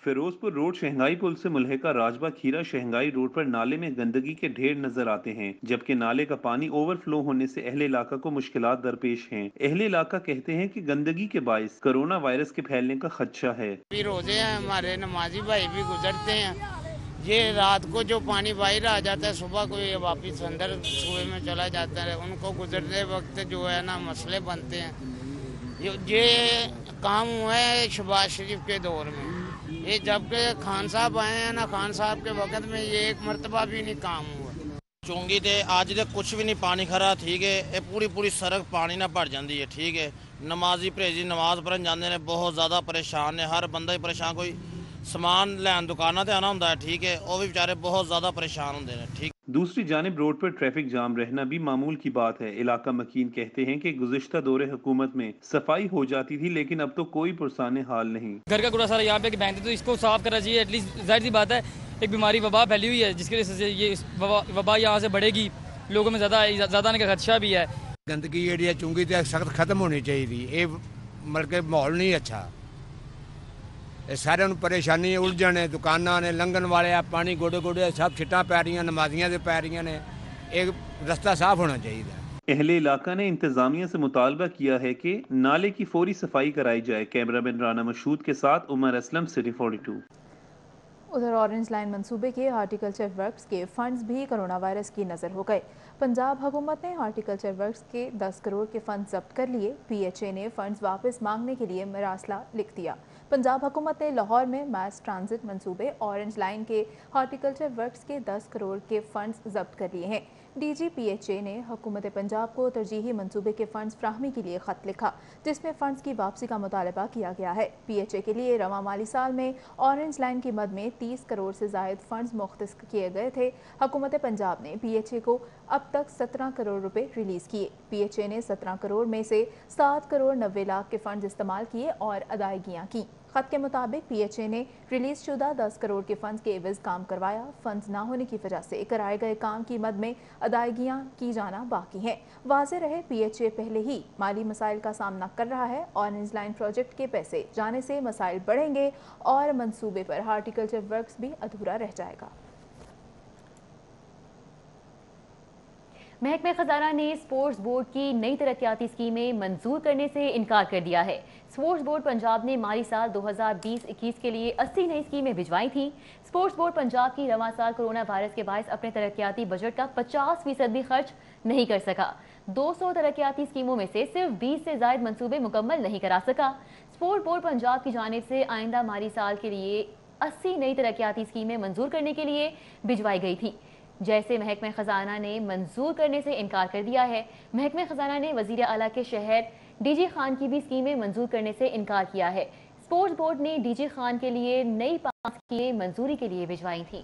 फिरोजपुर रोड शंघाई पुल से मुल्हिका राजबा खीरा शंघाई रोड पर नाले में गंदगी के ढेर नजर आते हैं, जबकि नाले का पानी ओवरफ्लो होने से अहले इलाका को मुश्किलात दरपेश हैं। अहले इलाका कहते हैं कि गंदगी के बायस कोरोना वायरस के फैलने का खदशा है। रोजे हमारे नमाजी भाई भी गुजरते हैं, ये रात को जो पानी बाहर आ जाता है, सुबह को ये वापिस अंदर कुएं में चला जाता है। उनको गुजरते वक्त जो है ना मसले बनते हैं। ये काम हुआ है शहबाज शरीफ के दौर में। ये जब के खान साहब आए हैं ना, खान साहब के वक्त में ये एक मरतबा भी नहीं काम हुआ। चुंगी ते अज तक कुछ भी नहीं पानी खरा, ठीक है। ये पूरी सड़क पानी ना भर जाती है, ठीक है। नमाजी परहेजी नमाज पढ़न जाते हैं, बहुत ज़्यादा परेशान है। हर बंदा ही परेशान, कोई समान लैन दुकाना ते आना होंदा है, ठीक है। वो भी बेचारे बहुत ज़्यादा परेशान होंगे हैं, ठीक। दूसरी जानिब रोड पर ट्रैफिक जाम रहना भी मामूल की बात है। इलाका मकीन कहते हैं कि गुज़िश्ता दौरे हुकूमत में सफाई हो जाती थी, लेकिन अब तो कोई पुरसाने हाल नहीं। घर का कूड़ा सारा यहाँ पे फेंकते तो इसको साफ करना चाहिए। एटलीस्ट जाहिर सी बात है एक बीमारी वबा फैली हुई है, जिसकी वजह से ये वबा यहाँ से बढ़ेगी, लोगों में ज़्यादा आने का खदशा भी है। गंदगी जी चुंगी तो सख्त खत्म होनी चाहिए। ये मतलब के माहौल नहीं अच्छा, सारे परेशानी है, उलझन है, दुकाना ने लंघन वाले पानी गोडे गोडे सब छिट्टां पै रही, नमाजियां से पै रही ने। एक रास्ता साफ होना चाहिए। अहले इलाका ने इंतजामिया से मुतालबा किया है कि नाले की फौरी सफाई कराई जाए। कैमरामैन राना मशहूद के साथ उमर असलम, सिटी 42। उधर ऑरेंज लाइन मंसूबे के हार्टिकल्चर वर्क्स के फंड्स भी कोरोना वायरस की नज़र हो गए। पंजाब हुकूमत ने हार्टिकल्चर वर्क्स के 10 करोड़ के फंड जब्त कर लिए। PHA ने फंड्स वापस मांगने के लिए मरासला लिख दिया। पंजाब हुकूमत ने लाहौर में मास ट्रांजिट मंसूबे ऑरेंज लाइन के हार्टिकल्चर वर्क्स के 10 करोड़ के फंड्स जब्त कर लिए हैं। DG PHA ने हुकूमत पंजाब को तरजीही मंसूबे के फंड्स फ्राहमी के लिए ख़त लिखा, जिसमें फंड्स की वापसी का मुतालबा किया गया है। PHA के लिए रवां माली साल में ऑरेंज लाइन की मद में 30 करोड़ से ज़ायद फंड्स मुख्तस किए गए थे। हुकूमत पंजाब ने PHA को अब तक 17 करोड़ रुपए रिलीज़ किए। PHA ने 17 करोड़ में से 7 करोड़ 90 लाख के फंड्स इस्तेमाल किए और अदायगियाँ की। खत के मुताबिक PHA ने रिलीज शुदा 10 करोड़ के फंड्स के एवज काम करवाया। फंड्स ना होने की वजह से कराए गए काम की मद में अदायगियां की जाना बाकी हैं। वाज़ेह रहे PHA पहले ही माली मसाइल का सामना कर रहा है। ऑरेंज लाइन प्रोजेक्ट के पैसे जाने से मसाइल बढ़ेंगे और मंसूबे पर हार्टिकल्चर वर्क्स भी अधूरा रह जाएगा। महकमे खजाना ने स्पोर्ट्स बोर्ड की नई तरक्याती स्कीमें मंजूर करने से इनकार कर दिया है। स्पोर्ट्स बोर्ड पंजाब ने माली साल 2020-21 के लिए 80 नई स्कीमें भिजवाई थीं। स्पोर्ट्स बोर्ड पंजाब की रवां साल कोरोना वायरस के बायस अपने तरक्याती बजट का 50% भी खर्च नहीं कर सका। 200 तरक्याती स्कीमों में से सिर्फ 20 से ज़ायद मंसूबे मुकम्मल नहीं करा सका। स्पोर्ट्स बोर्ड पंजाब की जानिब से आइंदा माली साल के लिए 80 नई तरक्याती स्कीमें मंजूर करने के लिए भिजवाई गई थी, जैसे महकमे खजाना ने मंजूर करने से इनकार कर दिया है। महकमे खजाना ने वजीर आला के शहर DG खान की भी स्कीमें मंजूर करने से इनकार किया है। स्पोर्ट्स बोर्ड ने DG खान के लिए नई 5 स्कीमें मंजूरी के लिए भिजवाई थी।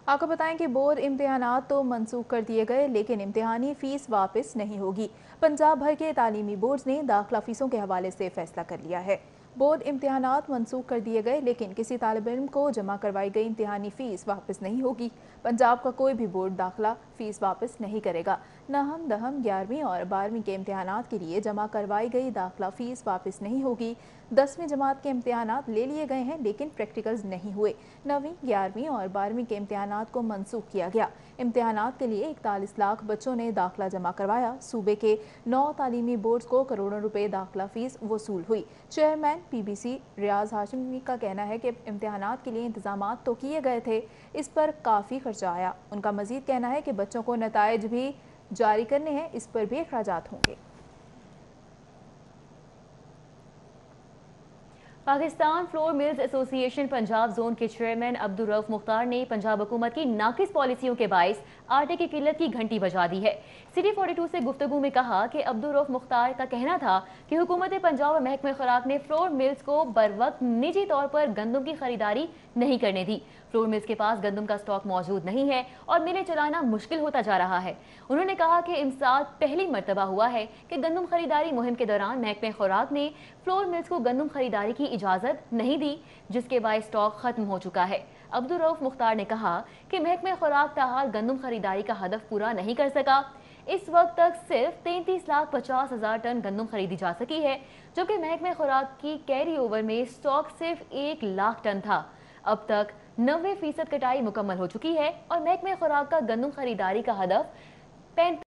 आपको बताएं कि बोर्ड इम्तिहानात तो मनसूख कर दिए गए, लेकिन इम्तिहानी फीस वापस नहीं होगी। पंजाब भर के तालीमी बोर्ड्स ने दाखिला फीसों के हवाले से फैसला कर लिया है। बोर्ड इम्तिहानात मनसूख कर दिए गए, लेकिन किसी तालिब इल्म को जमा करवाई गई इम्तिहानी फ़ीस वापस नहीं होगी। पंजाब का कोई भी बोर्ड दाखिला फ़ीस वापस नहीं करेगा। नहम, दहम, 11वीं और 12वीं के इम्तिहानात के लिए जमा करवाई गई दाखिला फ़ीस वापस नहीं होगी। 10वीं जमात के इम्तिहानात ले लिए गए हैं, लेकिन प्रैक्टिकल्स नहीं हुए। 9वीं, 11वीं और 12वीं के इम्तिहानात को मनसूख किया गया। इम्तिहानात के लिए 41 लाख बच्चों ने दाखिला जमा करवाया। सूबे के 9 तालीमी बोर्ड्स को करोड़ों रुपए दाखिला फ़ीस वसूल हुई। चेयरमैन PBC रियाज हाशिमी का कहना है कि इम्तिहानात के लिए इंतजामात तो किए गए थे, इस पर काफ़ी खर्चा आया। उनका मजीद कहना है कि बच्चों को नताइज भी जारी करने हैं, इस पर भी अखराजात होंगे। Pakistan flour mills association Punjab zone के चेयरमैन अब्दुल रऊफ मुख्तार ने पंजाब हुकूमत की नाकिस पॉलिसियों के बायस आटे की किल्लत की घंटी बजा दी है। सिटी 42 से गुफ्तगू में कहा कि अब्दुल रऊफ मुख्तार का कहना था कि हुकूमत पंजाब और महकमे खुराक ने फ्लोर मिल्स को बरवक्त निजी तौर पर गंदम की खरीदारी नहीं करने दी। फ्लोर मिल्स के पास गंदम का स्टॉक मौजूद नहीं है और मिलें चलाना मुश्किल होता जा रहा है। उन्होंने कहा कि इमसाल पहली मर्तबा हुआ है कि गंदम खरीदारी मुहिम के दौरान महकमे खुराक ने फ्लोर मिल्स को गंदम खरीदारी की इजाज़त नहीं दी, जिसके बाद स्टॉक खत्म हो चुका है। अब्दुल रऊफ मुख्तार ने कहा कि महकमे खुराक ताहाल गंदम खरीदारी का हदफ पूरा नहीं कर सका। इस वक्त तक सिर्फ 33,50,000 टन गंदम खरीदी जा सकी है, जबकि महकमे खुराक की कैरी ओवर में स्टॉक सिर्फ 1 लाख टन था। अब तक 90% कटाई मुकम्मल हो चुकी है और महकमे खुराक का गंदम खरीदारी का हदफ 35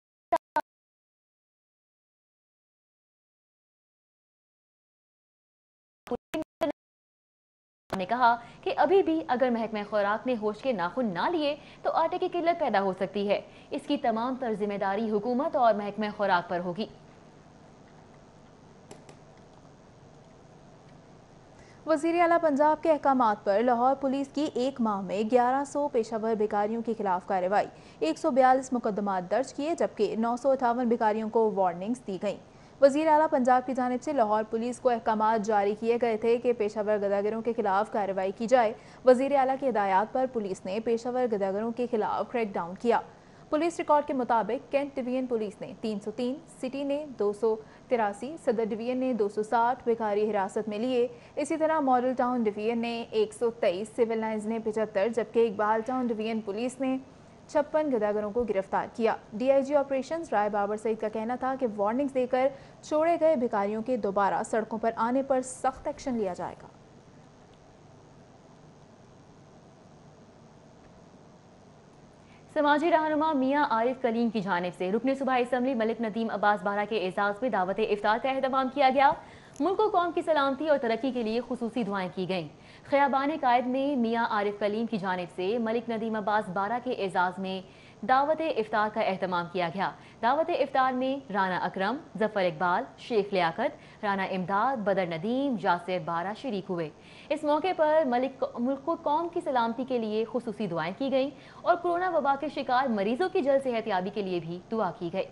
ने कहा कि अभी भी अगर महकमे खुराक ने होश के नाखून ना लिए तो आटे की किल्लत पैदा हो सकती है। इसकी तमाम तर जिम्मेदारी हुकूमत और महकमे खुराक पर होगी। वज़ीर आला पंजाब के अहकामात पर लाहौर पुलिस की एक माह में 1100 पेशावर भिखारियों के खिलाफ कार्रवाई, 142 मुकदमात दर्ज किए, जबकि 958 भिखारियों को वार्निंग्स दी गई। वज़ीर आला पंजाब की जानिब से लाहौर पुलिस को अहकामात जारी किए गए थे कि पेशावर गदागरों के खिलाफ कार्रवाई की जाए। वज़ीर आला की हिदायत पर पुलिस ने पेशावर गदागरों के खिलाफ क्रैकडाउन किया। पुलिस रिकॉर्ड के मुताबिक कैंट डिवीजन पुलिस ने 303, सिटी ने 283, सदर डिवीजन ने 260 भिखारी हिरासत में लिए। इसी तरह मॉडल टाउन डिवीजन ने 123, सिविल लाइंस ने 75, जबकि इकबाल टाउन डिवीजन पुलिस ने 56 गदागरों को गिरफ्तार किया। डीआईजी ऑपरेशंस राय बाबर सईद का कहना था कि वार्निंग्स देकर छोड़े गए भिखारियों के दोबारा सड़कों पर आने पर सख्त एक्शन लिया जाएगा। समाजी रहनुमा मियां आरिफ कलीम की जानिब से रुकने सूबाई असम्बली मलिक नदीम अब्बास बारा के एजाज़ में दावत इफ्तार का एहतमाम किया गया। मुल्क और कौम की सलामती और तरक्की के लिए खुसूसी दुआएं की गईं। ख़ियाबान कायद में मियां आरिफ कलीम की जानिब से मलिक नदीम अब्बास बारा के एजाज़ में दावत इफ्तार का एहतमाम किया गया। दावत इफ्तार में राना अकरम, जफर इकबाल, शेख लियाकत, राना इमदाद, बदर नदीम, जासिर बारा शरीक हुए। इस मौके पर मुल्क और कौम की सलामती के लिए खुसूसी दुआएं की गईं और कोरोना वबा के शिकार मरीजों की जल्द सेहतयाबी के लिए भी दुआ की गई।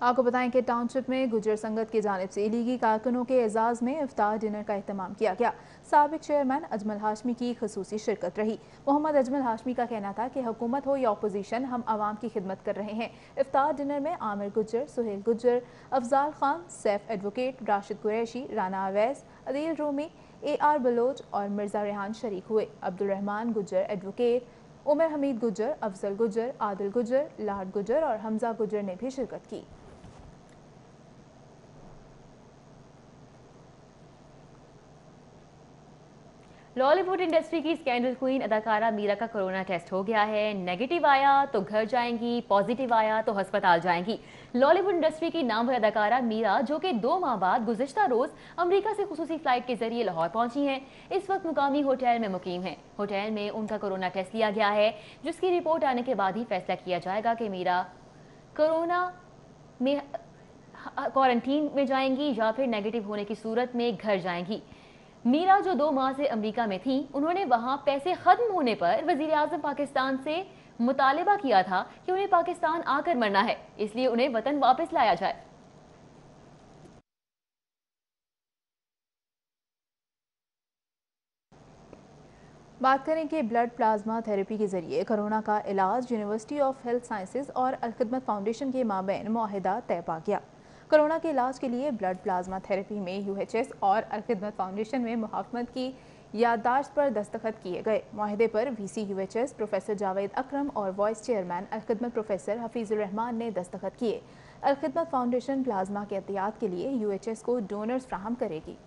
आपको बताएं कि टाउनशिप में गुजर संगत की जानिब से लीगी कारकुनों के एजाज में इफ्तार डिनर का एहतमाम किया गया। साबिक चेयरमैन अजमल हाशमी की खसूसी शिरकत रही। मोहम्मद अजमल हाशमी का कहना था कि हुकूमत हो या अपोजिशन, हम आवाम की खिदमत कर रहे हैं। इफ्तार डिनर में आमिर गुज्जर, सुहेल गुज्जर, अफजाल खान, सैफ एडवोकेट, राशिद कुरैशी, राना अवैस, अदील रूमी, AR बलोच और मिर्जा रेहान शरीक हुए। अब्दुल रहमान गुज्जर एडवोकेट, उमर हमीद गुज्जर, अफजल गुज्जर, आदिल गुज्जर, लाड गुज्जर और हमजा गुज्जर ने भी शिरकत की। लॉलीवुड इंडस्ट्री की स्कैंडल क्वीन अदाकारा मीरा का कोरोना टेस्ट हो गया है। नेगेटिव आया तो घर जाएंगी, पॉजिटिव आया तो अस्पताल जाएंगी। लॉलीवुड इंडस्ट्री की नामवर अदाकारा मीरा, जो कि 2 माह बाद गुज़िश्ता रोज अमेरिका से खुसूसी फ्लाइट के जरिए लाहौर पहुंची हैं, इस वक्त मुकामी होटल में मुकीम हैं। होटल में उनका कोरोना टेस्ट लिया गया है, जिसकी रिपोर्ट आने के बाद ही फैसला किया जाएगा कि मीरा कोरोना में क्वारंटीन में जाएंगी या फिर नेगेटिव होने की सूरत में घर जाएंगी। मीरा जो 2 माह से अमेरिका में थी, उन्होंने वहां पैसे खत्म होने पर वजीर आज़म पाकिस्तान से मुतालिबा किया था कि उन्हें पाकिस्तान आकर मरना है, इसलिए उन्हें वतन वापस लाया जाए। बात करें कि ब्लड प्लाज्मा थेरेपी के जरिए कोरोना का इलाज यूनिवर्सिटी ऑफ हेल्थ साइंसेज और अलखिदमत फाउंडेशन के माबैन मुआहिदा तय पा गया। कोरोना के इलाज के लिए ब्लड प्लाज्मा थेरेपी में UHS और अलखिदमत फाउंडेशन में मुहाफमत की याददाश्त पर दस्तखत किए गए। मुआहिदे पर VC UHS प्रोफेसर जावेद अकरम और vice chairman Alkhidmat professor Hafeezur Rahman ने दस्तखत किए। अलखिदमत फाउंडेशन प्लाज्मा के एहतियात के लिए UHS को डोनर्स फ्राहम करेगी।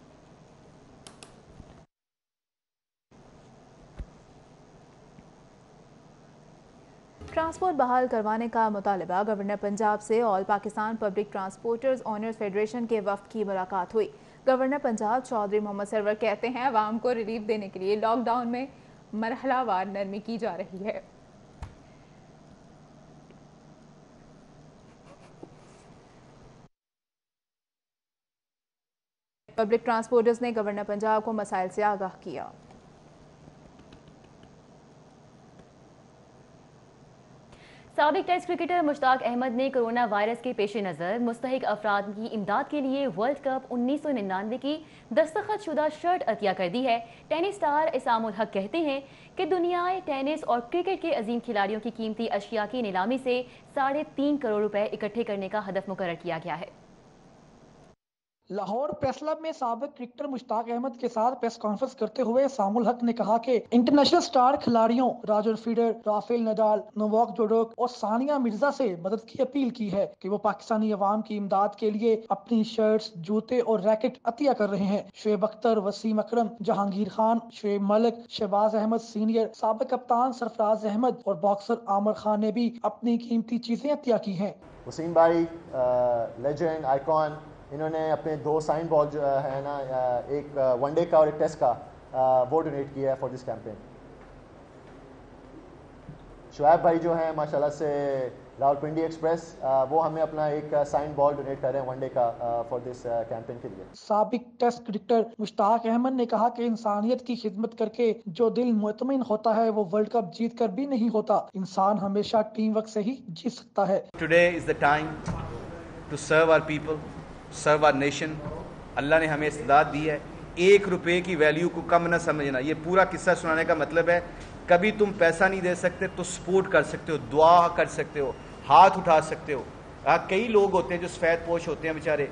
ट्रांसपोर्ट बहाल करवाने का मुतालिबा गवर्नर पंजाब से all Pakistan public transporters honours federation के वफ्द की मुलाकात हुई। गवर्नर पंजाब चौधरी मोहम्मद सरवर कहते हैं आवाम को रिलीफ देने के लिए लॉकडाउन में मरहलावार नरमी की जा रही है। पब्लिक ट्रांसपोर्टर्स ने गवर्नर पंजाब को मसाइल से आगाह किया। साबिक टेस्ट क्रिकेटर मुश्ताक अहमद ने कोरोना वायरस के पेश नज़र मुस्तहिक अफराद की इमदाद के लिए वर्ल्ड कप 1999 की दस्तखत शुदा शर्ट अतिया कर दी है। टेनिस स्टार इसामुल हक कहते हैं कि दुनियाए टेनिस और क्रिकेट के अजीम खिलाड़ियों की कीमती अशिया की नीलामी से 3.5 करोड़ रुपए इकट्ठे करने का हदफ मुकर्रर किया गया है। लाहौर प्रेस क्लब में साबिक क्रिकेटर मुश्ताक अहमद के साथ प्रेस कॉन्फ्रेंस करते हुए सामुल हक ने कहा कि इंटरनेशनल स्टार खिलाड़ियों Roger Federer, Rafael Nadal, Novak जोकोविच और सानिया मिर्जा से मदद की अपील की है कि वो पाकिस्तानी अवाम की इमदाद के लिए अपनी शर्ट्स, जूते और रैकेट अतिया कर रहे हैं। शुएब अख्तर, वसीम अकरम, जहांगीर खान, शुएब मलिक, शहबाज अहमद सीनियर, साबिक कप्तान सरफराज अहमद और बॉक्सर आमिर खान ने भी अपनी कीमती चीजें अतिया की हैं। वसीम भाई लेजेंड आइकॉन, इन्होंने अपने 2 साइन बॉल जो है ना, एक वनडे का और एक टेस्ट का, वो डोनेट किया है फॉर दिस कैंपेन। शुएब भाई जो हैं माशाल्लाह से راولپنڈی ایکسپریس وہ ہمیں اپنا ایک سائن بال ڈونیٹ کر رہے ہیں ون ڈے کا فار دس کیمپین کے لیے. سابق ٹیسٹ کرکٹر مشتاق احمد نے کہا کہ انسانیت کی خدمت کر کے جو دل مطمئن ہوتا ہے وہ ورلڈ کپ جیت کر بھی نہیں ہوتا. انسان ہمیشہ ٹیم ورک سے ہی جیت سکتا ہے. Today is the time to serve our people, serve our nation. اللہ نے ہمیں استعداد دی ہے. 1 روپے کی ویلیو کو کم نہ سمجھنا. یہ پورا قصہ سنانے کا مطلب ہے کبھی تم پیسہ نہیں دے سکتے تو سپورٹ کر سکتے ہو, دعا کر سکتے ہو, ہاتھ اٹھا سکتے ہو. کئی لوگ ہوتے ہیں جو سفید پوش ہوتے ہیں بیچارے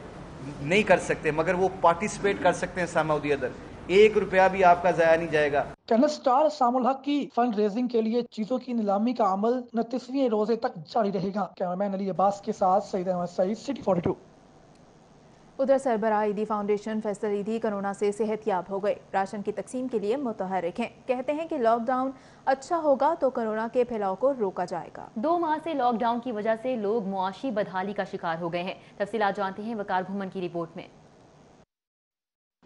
نہیں کر سکتے, مگر وہ پارٹیسپیٹ کر سکتے ہیں سم آف دی ادر. 1 روپیہ بھی آپ کا ضائع نہیں جائے گا. ٹینس سٹار سام الحق کی فنڈ ریزنگ کے لیے چیزوں کی نیلامی کا عمل 29ویں روزے تک جاری رہے گا. کیمرمین علی عباس کے ساتھ سعید احمد سعید, سٹی 42. ادھر سربراہ عیدی فاؤنڈیشن فیصل عیدی کورونا سے صحت یاب ہو گئے. راشن کی تقسیم کے لیے متحرک ہیں. کہتے ہیں کہ لاک ڈاؤن اچھا ہوگا تو کورونا کے پھیلاؤ کو روکا جائے گا. 2 ماہ سے لاک ڈاؤن کی وجہ سے لوگ معاشی بدحالی کا شکار ہو گئے ہیں. تفصیلات جانتے ہیں وقار بھومن کی رپورٹ میں.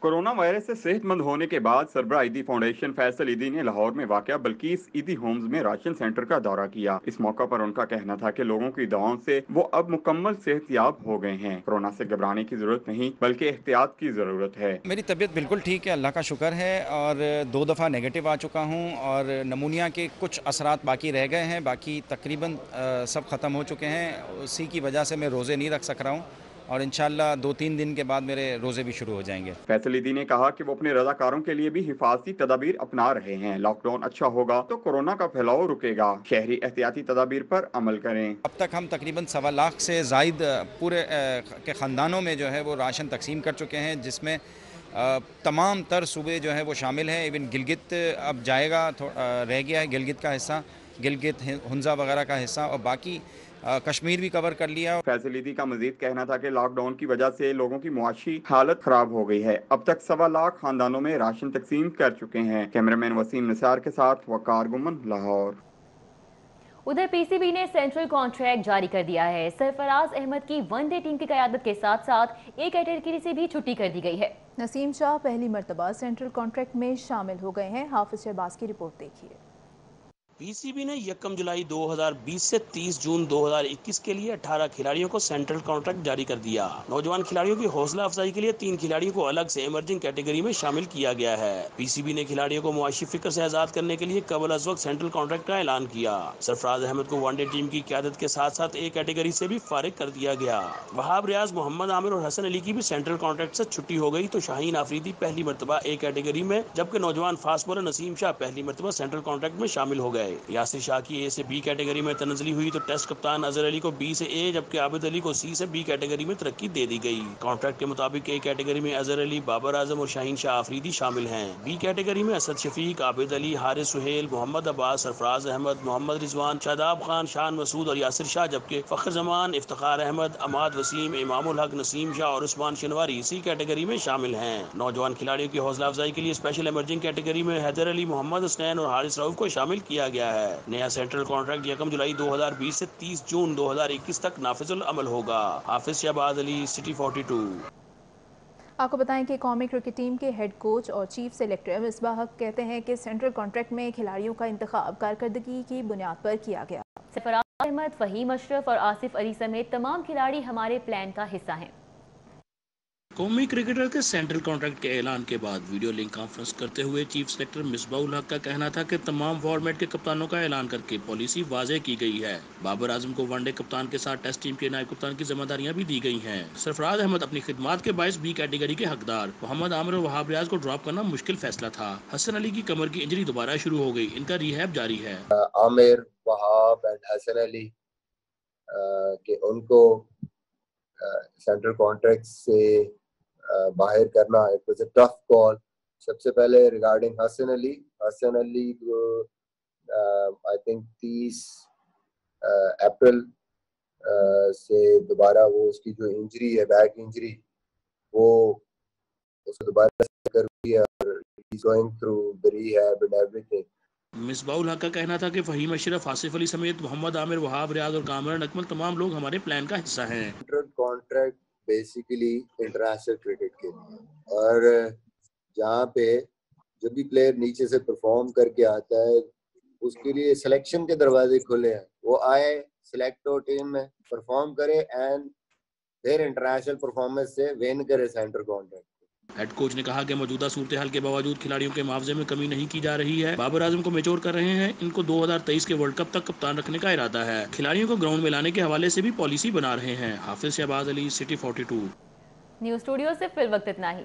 کورونا وائرس سے صحت مند ہونے کے بعد سربراہ عیدی فاؤنڈیشن فیصل عیدی نے لاہور میں واقع بلقیس عیدی ہومز میں راشن سینٹر کا دورہ کیا. اس موقع پر ان کا کہنا تھا کہ لوگوں کی دعاؤں سے وہ اب مکمل صحت یاب ہو گئے ہیں. کورونا سے گھبرانے کی ضرورت نہیں بلکہ احتیاط کی ضرورت ہے. میری طبیعت بالکل ٹھیک ہے, اللہ کا شکر ہے, اور 2 دفعہ نیگیٹو آ چکا ہوں اور نمونیا کے کچھ اثرات باقی رہ گئے ہیں. باقی تقریباً سب ختم ہو چکے ہیں. اسی کی وجہ سے میں روزے نہیں رکھ سک رہا ہوں اور انشاءاللہ 2-3 دن کے بعد میرے روزے بھی شروع ہو جائیں گے. فیصل عیدی نے کہا کہ وہ اپنے رضاکاروں کے لیے بھی حفاظتی تدابیر اپنا رہے ہیں. لاک ڈاؤن اچھا ہوگا تو کورونا کا پھیلاؤ رکے گا. شہری احتیاطی تدابیر پر عمل کریں. اب تک ہم تقریباً 1.25 لاکھ سے زائد پورے کے خاندانوں میں جو ہے وہ راشن تقسیم کر چکے ہیں, جس میں تمام تر صوبے جو ہے وہ شامل ہیں. ایون گلگت اب جائے گا, رہ گیا ہے گلگت کا حصہ, گلگت ہنزا وغیرہ کا حصہ, اور باقی کشمیر بھی کور کر لیا. فیصل عیدی کا مزید کہنا تھا کہ لاک ڈاؤن کی وجہ سے لوگوں کی معاشی حالت خراب ہو گئی ہے. اب تک 1.25 لاکھ خاندانوں میں راشن تقسیم کر چکے ہیں. کیمرامین وسیم نثار کے ساتھ وقار گمن, لاہور. ادھر پی سی بی نے سینٹرل کانٹریکٹ جاری کر دیا ہے. سرفراز احمد کی ون ڈے ٹیم کی قیادت کے ساتھ ساتھ ایک کیٹیگری سے بھی چھٹی کر دی گئی ہے. نسیم شاہ پہلی مرتبہ سینٹرل کانٹریکٹ میں شامل ہو گئے ہیں. حافظ شہباز کی رپورٹ دیکھیے. پی سی بی نے 1 جولائی 2020 سے 30 جون 2021 کے لیے 18 کھلاڑیوں کو سینٹرل کانٹریکٹ جاری کر دیا. نوجوان کھلاڑیوں کی حوصلہ افزائی کے لیے 3 کھلاڑیوں کو الگ سے ایمرجنگ کیٹیگری میں شامل کیا گیا ہے. پی سی بی نے کھلاڑیوں کو معاشی فکر سے آزاد کرنے کے لیے قبل از وقت سینٹرل کانٹریکٹ کا اعلان کیا. سرفراز احمد کو ون ڈے ٹیم کی قیادت کے ساتھ ساتھ ایک کیٹیگری سے بھی فارغ کر دیا گیا. وہاب ریاض, محمد عامر اور حسن علی کی بھی سینٹرل کانٹریکٹ سے چھٹی ہو گئی تو شاہین آفریدی پہلی مرتبہ ایک کیٹیگری میں, جبکہ نوجوان فاسٹ بولر نسیم شاہ پہلی مرتبہ سینٹرل کانٹریکٹ میں شامل ہو گئے. یاسر شاہ کی اے سے بی کیٹیگری میں تنزلی ہوئی تو ٹیسٹ کپتان اظہر علی کو بی سے اے, جبکہ عابد علی کو سی سے بی کیٹیگری میں ترقی دے دی گئی. کانٹریکٹ کے مطابق اے کیٹیگری میں اظہر علی, بابر اعظم اور شاہین شاہ آفریدی شامل ہیں. بی کیٹیگری میں اسد شفیق, عابد علی, حارث سہیل, محمد عباس, سرفراز احمد, محمد رضوان, شاداب خان, شان مسعود اور یاسر شاہ, جبکہ فخر زمان, افتخار احمد, عماد وسیم, امام الحق, نسیم شاہ اور عثمان شنواری اسی کیٹیگری میں شامل ہیں. نوجوان کھلاڑیوں کی حوصلہ افزائی کے لیے اسپیشل ایمرجنگ کیٹیگری میں حیدر علی, محمد حسنین اور حارث رؤف کو شامل کیا گیا ہے. نیا سینٹرل کانٹریکٹ 1 جولائی 2020 سے 30 جون 2021 تک نافذ العمل ہوگا. حافظ شہباز علی, سٹی 42. آپ کو بتائیں کہ قومی کرکٹ ٹیم کے ہیڈ کوچ اور چیف سلیکٹر مصباح حق کہتے ہیں کہ سینٹرل کانٹریکٹ میں کھلاڑیوں کا انتخاب کارکردگی کی بنیاد پر کیا گیا. سرفراز احمد, فہیم اشرف اور آصف علی سمیت تمام کھلاڑی ہمارے پلان کا حصہ ہیں. قومی کرکٹر کے سینٹرل کانٹریکٹ کے اعلان کے بعد ویڈیو لنک کانفرنس کرتے ہوئے چیف سلیکٹر مصباح الحق کا کہنا تھا کہ تمام فارمیٹ کے کپتانوں کا اعلان کر کے پالیسی واضح کی گئی ہے. بابر اعظم کو ون ڈے کپتان کے ساتھ ٹیسٹ ٹیم کے نائب کپتان کی ذمہ داریاں بھی دی گئی ہیں. سرفراز احمد اپنی خدمات کے باعث بی کیٹیگری کے حقدار. محمد عامر اور وہاب ریاض کو ڈراپ کرنا مشکل فیصلہ تھا. حسن علی کی کمر کی انجری دوبارہ شروع ہو گئی, ان کا ریہیب جاری ہے. عامر, وہاب اینڈ حسن علی کہ ان کو سینٹرل کانٹریکٹ سے باہر کرنا, it was a tough call. سب سے پہلے regarding Hasan Ali I think 30 April سے دوبارہ وہ اس کی جو انجری ہے, بیک انجری, وہ اس کو دوبارہ کر ہوئی ہے اور he is going through the rehab and everything. Misbah ul-Haq کا کہنا تھا کہ فہیم اشرف, آصف علی سمیت محمد عامر, وہاب ریاض اور کامران اکمل تمام لوگ ہمارے پلان کا حصہ ہیں. کانٹریکٹ بیسیکلی انٹرنیشنل کرکٹ کے لیے, اور جہاں پہ جو بھی پلیئر نیچے سے پرفارم کر کے آتا ہے اس کے لیے سلیکشن کے دروازے کھلے ہیں. وہ آئے, सिलेक्ट हो टीम में परफॉर्म करे एंड देयर इंटरनेशनल परफॉर्मेंस से विन करे सेंटर कॉन्ट्रैक्ट। हेड कोच ने कहा कि मौजूदा सूरत हाल के बावजूद खिलाड़ियों के मुआवजे में कमी नहीं की जा रही है। बाबर आजम को मैच्योर कर रहे हैं। इनको 2023 के वर्ल्ड कप तक कप्तान रखने का इरादा है। खिलाड़ियों को ग्राउंड में लाने के हवाले से भी पॉलिसी बना रहे हैं। Hafiz Shahbaz Ali, city 42। News studio से फिल वक्त इतना ही।